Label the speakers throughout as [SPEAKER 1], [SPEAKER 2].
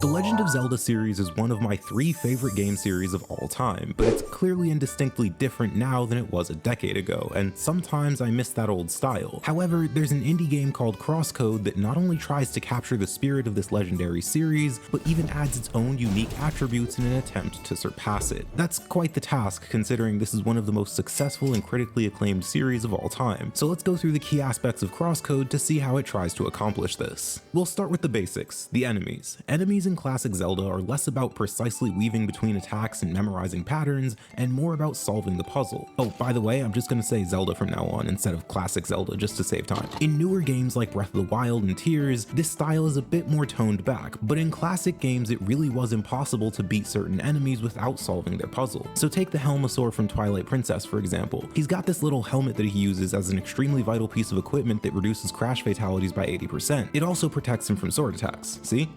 [SPEAKER 1] The Legend of Zelda series is one of my 3 favorite game series of all time, but it's clearly and distinctly different now than it was a decade ago, and sometimes I miss that old style. However, there's an indie game called CrossCode that not only tries to capture the spirit of this legendary series, but even adds its own unique attributes in an attempt to surpass it. That's quite the task, considering this is one of the most successful and critically acclaimed series of all time. So let's go through the key aspects of CrossCode to see how it tries to accomplish this. We'll start with the basics, the enemies. Enemies in classic Zelda are less about precisely weaving between attacks and memorizing patterns, and more about solving the puzzle. Oh, by the way, I'm just gonna say Zelda from now on instead of classic Zelda just to save time. In newer games like Breath of the Wild and Tears, this style is a bit more toned back, but in classic games it really was impossible to beat certain enemies without solving their puzzle. So take the Helmasaur from Twilight Princess for example. He's got this little helmet that he uses as an extremely vital piece of equipment that reduces crash fatalities by 80%. It also protects him from sword attacks, see?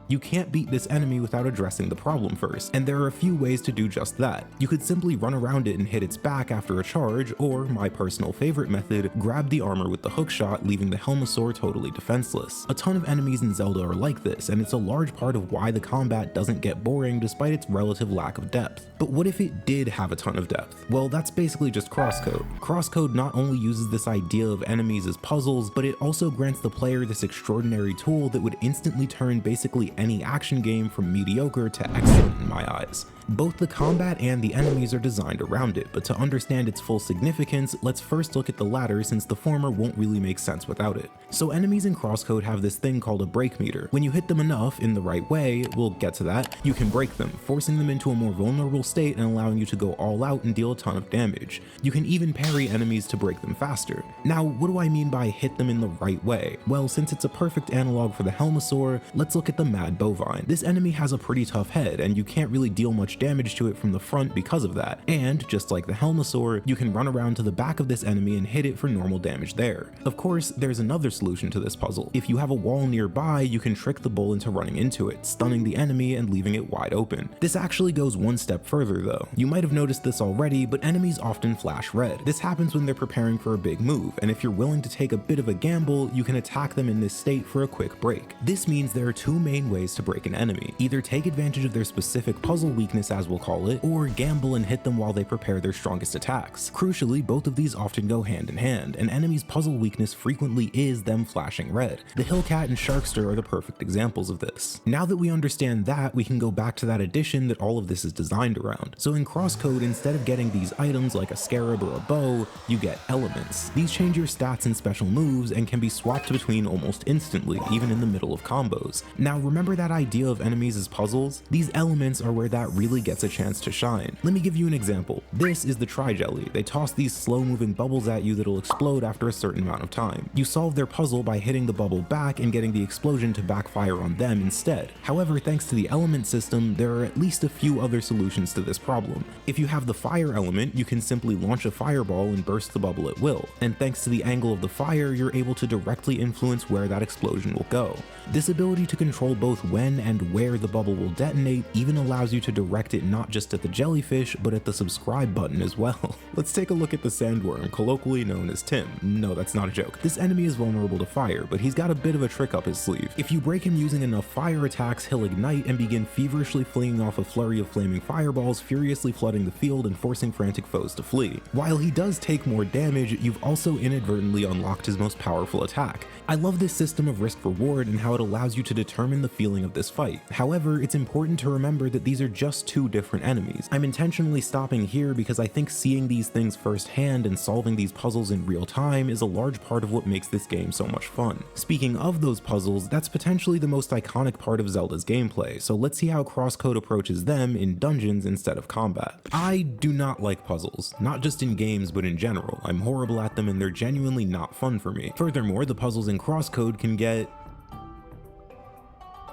[SPEAKER 1] You can't beat this enemy without addressing the problem first, and there are a few ways to do just that. You could simply run around it and hit its back after a charge, or, my personal favorite method, grab the armor with the hookshot, leaving the Helmasaur totally defenseless. A ton of enemies in Zelda are like this, and it's a large part of why the combat doesn't get boring despite its relative lack of depth. But what if it did have a ton of depth? Well, that's basically just CrossCode. CrossCode not only uses this idea of enemies as puzzles, but it also grants the player this extraordinary tool that would instantly turn basically any action game from mediocre to excellent in my eyes. Both the combat and the enemies are designed around it, but to understand its full significance, let's first look at the latter since the former won't really make sense without it. So enemies in CrossCode have this thing called a break meter. When you hit them enough in the right way, we'll get to that, you can break them, forcing them into a more vulnerable state and allowing you to go all out and deal a ton of damage. You can even parry enemies to break them faster. Now, what do I mean by hit them in the right way? Well, since it's a perfect analog for the Helmasaur, let's look at the Mad Bovine. This enemy has a pretty tough head, and you can't really deal much damage to it from the front because of that, and just like the Helmasaur, you can run around to the back of this enemy and hit it for normal damage there. Of course, there's another solution to this puzzle. If you have a wall nearby, you can trick the bull into running into it, stunning the enemy and leaving it wide open. This actually goes one step further though. You might have noticed this already, but enemies often flash red. This happens when they're preparing for a big move, and if you're willing to take a bit of a gamble, you can attack them in this state for a quick break. This means there are 2 main ways to break an enemy. Either take advantage of their specific puzzle weakness, as we'll call it, or gamble and hit them while they prepare their strongest attacks. Crucially, both of these often go hand in hand. An enemy's puzzle weakness frequently is them flashing red. The Hillcat and Sharkster are the perfect examples of this. Now that we understand that, we can go back to that addition that all of this is designed around. So in CrossCode, instead of getting these items like a scarab or a bow, you get elements. These change your stats and special moves and can be swapped between almost instantly, even in the middle of combos. Now remember that idea of enemies as puzzles? These elements are where that really gets a chance to shine. Let me give you an example. This is the Tri-Jelly. They toss these slow-moving bubbles at you that'll explode after a certain amount of time. You solve their puzzle by hitting the bubble back and getting the explosion to backfire on them instead. However, thanks to the element system, there are at least a few other solutions to this problem. If you have the fire element, you can simply launch a fireball and burst the bubble at will, and thanks to the angle of the fire, you're able to directly influence where that explosion will go. This ability to control both when and where the bubble will detonate even allows you to direct it not just at the jellyfish, but at the subscribe button as well. Let's take a look at the sandworm, colloquially known as Tim. No, that's not a joke. This enemy is vulnerable to fire, but he's got a bit of a trick up his sleeve. If you break him using enough fire attacks, he'll ignite and begin feverishly flinging off a flurry of flaming fireballs, furiously flooding the field and forcing frantic foes to flee. While he does take more damage, you've also inadvertently unlocked his most powerful attack. I love this system of risk-reward and how it allows you to determine the feeling of this fight. However, it's important to remember that these are just 2 different enemies. I'm intentionally stopping here because I think seeing these things firsthand and solving these puzzles in real time is a large part of what makes this game so much fun. Speaking of those puzzles, that's potentially the most iconic part of Zelda's gameplay, so let's see how CrossCode approaches them in dungeons instead of combat. I do not like puzzles, not just in games but in general. I'm horrible at them and they're genuinely not fun for me. Furthermore, the puzzles in CrossCode can get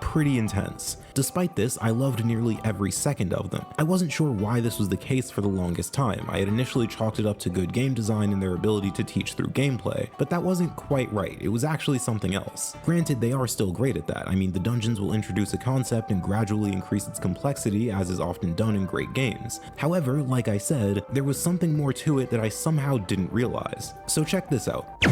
[SPEAKER 1] pretty intense. Despite this, I loved nearly every second of them. I wasn't sure why this was the case for the longest time. I had initially chalked it up to good game design and their ability to teach through gameplay, but that wasn't quite right. It was actually something else. Granted, they are still great at that. I mean, the dungeons will introduce a concept and gradually increase its complexity, as is often done in great games. However, like I said, there was something more to it that I somehow didn't realize. So check this out.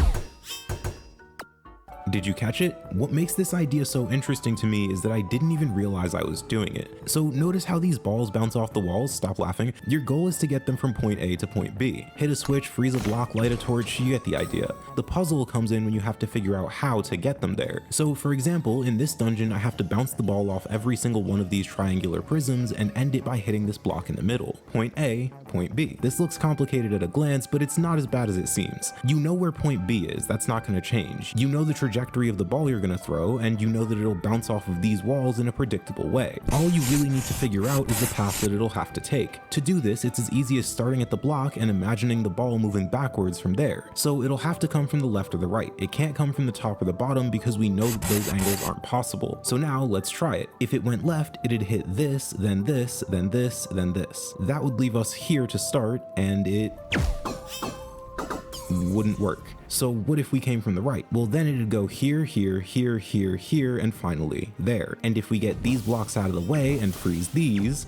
[SPEAKER 1] Did you catch it? What makes this idea so interesting to me is that I didn't even realize I was doing it. So notice how these balls bounce off the walls? Stop laughing. Your goal is to get them from point A to point B. Hit a switch, freeze a block, light a torch, you get the idea. The puzzle comes in when you have to figure out how to get them there. So for example, in this dungeon, I have to bounce the ball off every single one of these triangular prisms and end it by hitting this block in the middle. Point A, point B. This looks complicated at a glance, but it's not as bad as it seems. You know where point B is, that's not going to change. You know the trajectory of the ball you're going to throw, and you know that it'll bounce off of these walls in a predictable way. All you really need to figure out is the path that it'll have to take. To do this, it's as easy as starting at the block and imagining the ball moving backwards from there. So it'll have to come from the left or the right. It can't come from the top or the bottom because we know that those angles aren't possible. So now let's try it. If it went left, it'd hit this, then this, then this, then this. That would leave us here to start, and it wouldn't work. So what if we came from the right? Well, then it'd go here, here, here, here, here, and finally there. And if we get these blocks out of the way and freeze these,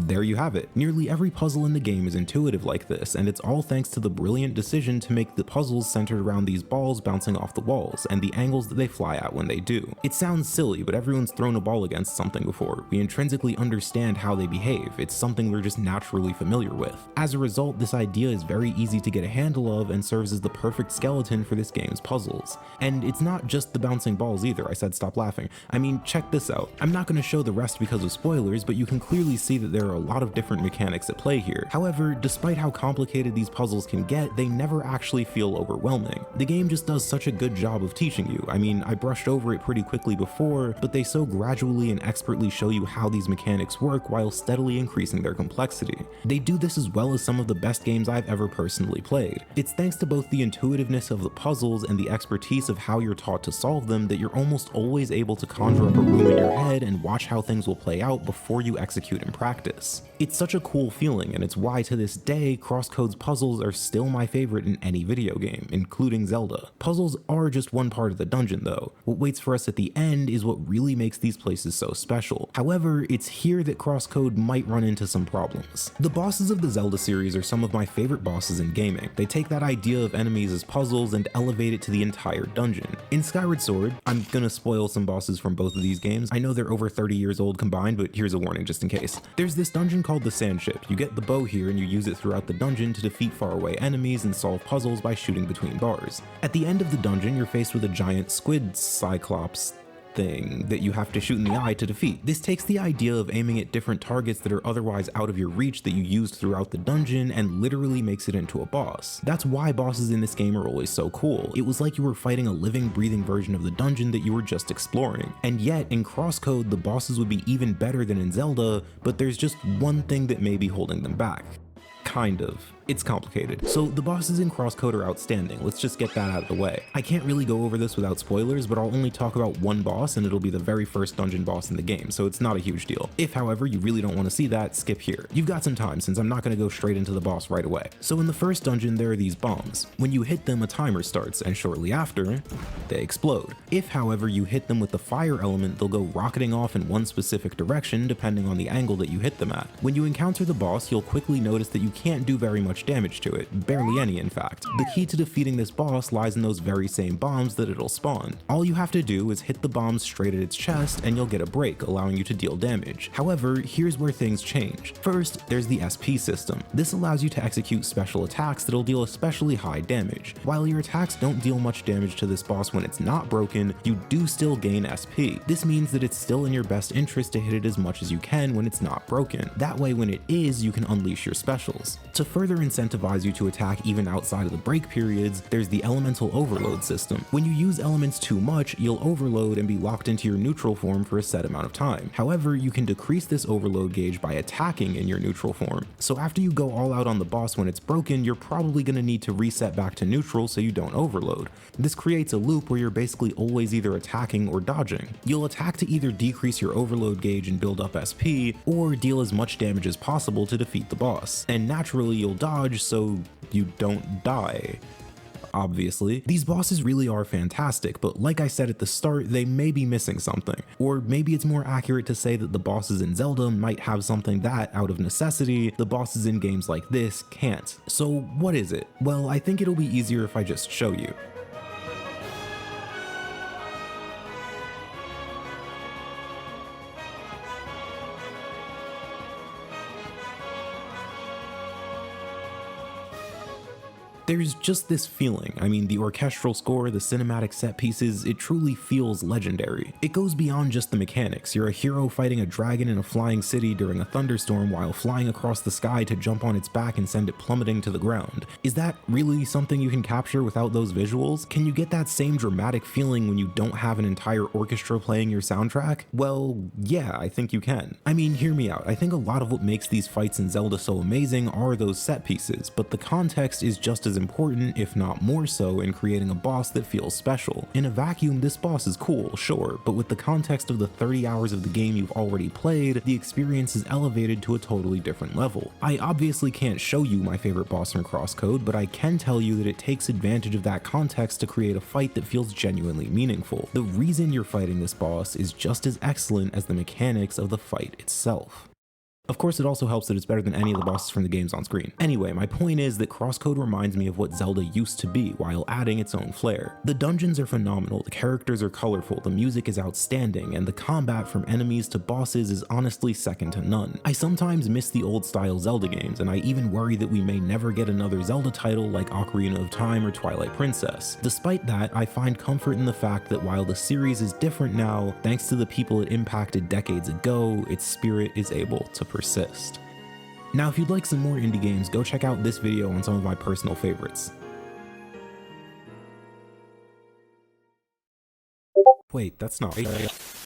[SPEAKER 1] there you have it. Nearly every puzzle in the game is intuitive like this, and it's all thanks to the brilliant decision to make the puzzles centered around these balls bouncing off the walls and the angles that they fly at when they do. It sounds silly, but everyone's thrown a ball against something before. We intrinsically understand how they behave. It's something we're just naturally familiar with. As a result, this idea is very easy to get a handle of and serves as the perfect skeleton for this game's puzzles. And it's not just the bouncing balls either. I said stop laughing. I mean, check this out. I'm not going to show the rest because of spoilers, but you can clearly see that there are a lot of different mechanics at play here. However, despite how complicated these puzzles can get, they never actually feel overwhelming. The game just does such a good job of teaching you. I mean, I brushed over it pretty quickly before, but they so gradually and expertly show you how these mechanics work while steadily increasing their complexity. They do this as well as some of the best games I've ever personally played. It's thanks to both the intuitiveness of the puzzles and the expertise of how you're taught to solve them that you're almost always able to conjure up a room in your head and watch how things will play out before you execute in practice. It's such a cool feeling, and it's why to this day, CrossCode's puzzles are still my favorite in any video game, including Zelda. Puzzles are just one part of the dungeon though. What waits for us at the end is what really makes these places so special. However, it's here that CrossCode might run into some problems. The bosses of the Zelda series are some of my favorite bosses in gaming. They take that idea of enemies as puzzles and elevate it to the entire dungeon. In Skyward Sword, I'm gonna spoil some bosses from both of these games. I know they're over 30 years old combined, but here's a warning just in case. There's this dungeon called the Sand Ship. You get the bow here and you use it throughout the dungeon to defeat faraway enemies and solve puzzles by shooting between bars. At the end of the dungeon, you're faced with a giant squid cyclops thing that you have to shoot in the eye to defeat. This takes the idea of aiming at different targets that are otherwise out of your reach that you used throughout the dungeon and literally makes it into a boss. That's why bosses in this game are always so cool. It was like you were fighting a living, breathing version of the dungeon that you were just exploring. And yet, in CrossCode, the bosses would be even better than in Zelda, but there's just one thing that may be holding them back. Kind of. It's complicated. So the bosses in CrossCode are outstanding. Let's just get that out of the way. I can't really go over this without spoilers, but I'll only talk about one boss, and it'll be the very first dungeon boss in the game, so it's not a huge deal. If, however, you really don't want to see that, skip here. You've got some time, since I'm not going to go straight into the boss right away. So in the first dungeon, there are these bombs. When you hit them, a timer starts, and shortly after, they explode. If, however, you hit them with the fire element, they'll go rocketing off in one specific direction, depending on the angle that you hit them at. When you encounter the boss, you'll quickly notice that you can't do very much damage to it. Barely any, in fact. The key to defeating this boss lies in those very same bombs that it'll spawn. All you have to do is hit the bombs straight at its chest and you'll get a break, allowing you to deal damage. However, here's where things change. First, there's the SP system. This allows you to execute special attacks that'll deal especially high damage. While your attacks don't deal much damage to this boss when it's not broken, you do still gain SP. This means that it's still in your best interest to hit it as much as you can when it's not broken. That way, when it is, you can unleash your specials. To further incentivize you to attack even outside of the break periods, there's the elemental overload system. When you use elements too much, you'll overload and be locked into your neutral form for a set amount of time. However, you can decrease this overload gauge by attacking in your neutral form. So after you go all out on the boss when it's broken, you're probably going to need to reset back to neutral so you don't overload. This creates a loop where you're basically always either attacking or dodging. You'll attack to either decrease your overload gauge and build up SP, or deal as much damage as possible to defeat the boss. And naturally you'll dodge so you don't die. obviously. These bosses really are fantastic, but like I said at the start, they may be missing something. Or maybe it's more accurate to say that the bosses in Zelda might have something that, out of necessity, the bosses in games like this can't. So what is it? Well, I think it'll be easier if I just show you. There's just this feeling. I mean, the orchestral score, the cinematic set pieces, it truly feels legendary. It goes beyond just the mechanics. You're a hero fighting a dragon in a flying city during a thunderstorm while flying across the sky to jump on its back and send it plummeting to the ground. Is that really something you can capture without those visuals? Can you get that same dramatic feeling when you don't have an entire orchestra playing your soundtrack? Well, yeah, I think you can. I mean, hear me out. I think a lot of what makes these fights in Zelda so amazing are those set pieces, but the context is just as important, if not more so, in creating a boss that feels special. In a vacuum, this boss is cool, sure, but with the context of the 30 hours of the game you've already played, the experience is elevated to a totally different level. I obviously can't show you my favorite boss from CrossCode, but I can tell you that it takes advantage of that context to create a fight that feels genuinely meaningful. The reason you're fighting this boss is just as excellent as the mechanics of the fight itself. Of course, it also helps that it's better than any of the bosses from the games on screen. Anyway, my point is that CrossCode reminds me of what Zelda used to be while adding its own flair. The dungeons are phenomenal, the characters are colorful, the music is outstanding, and the combat from enemies to bosses is honestly second to none. I sometimes miss the old style Zelda games, and I even worry that we may never get another Zelda title like Ocarina of Time or Twilight Princess. Despite that, I find comfort in the fact that while the series is different now, thanks to the people it impacted decades ago, its spirit is able to persist. Now, if you'd like some more indie games, go check out this video on some of my personal favorites. Wait, that's not right.